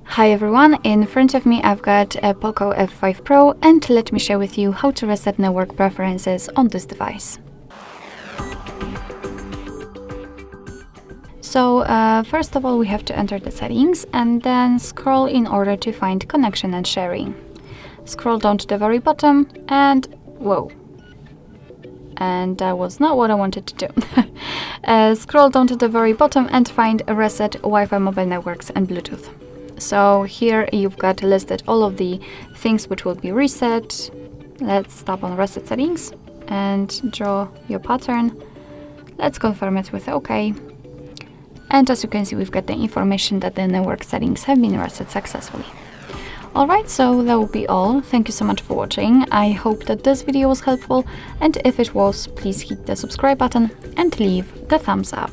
Hi everyone, in front of me I've got a POCO F5 Pro, and let me share with you how to reset network preferences on this device. So first of all we have to enter the settings and then scroll in order to find connection and sharing. Scroll down to the very bottom and whoa. And that was not what I wanted to do. Scroll down to the very bottom and find Reset Wi-Fi Mobile Networks and Bluetooth. So here you've got listed all of the things which will be reset. Let's tap on Reset Settings and draw your pattern. Let's confirm it with OK. And as you can see, we've got the information that the network settings have been reset successfully. Alright, so that will be all. Thank you so much for watching. I hope that this video was helpful, and if it was, please hit the subscribe button and leave the thumbs up.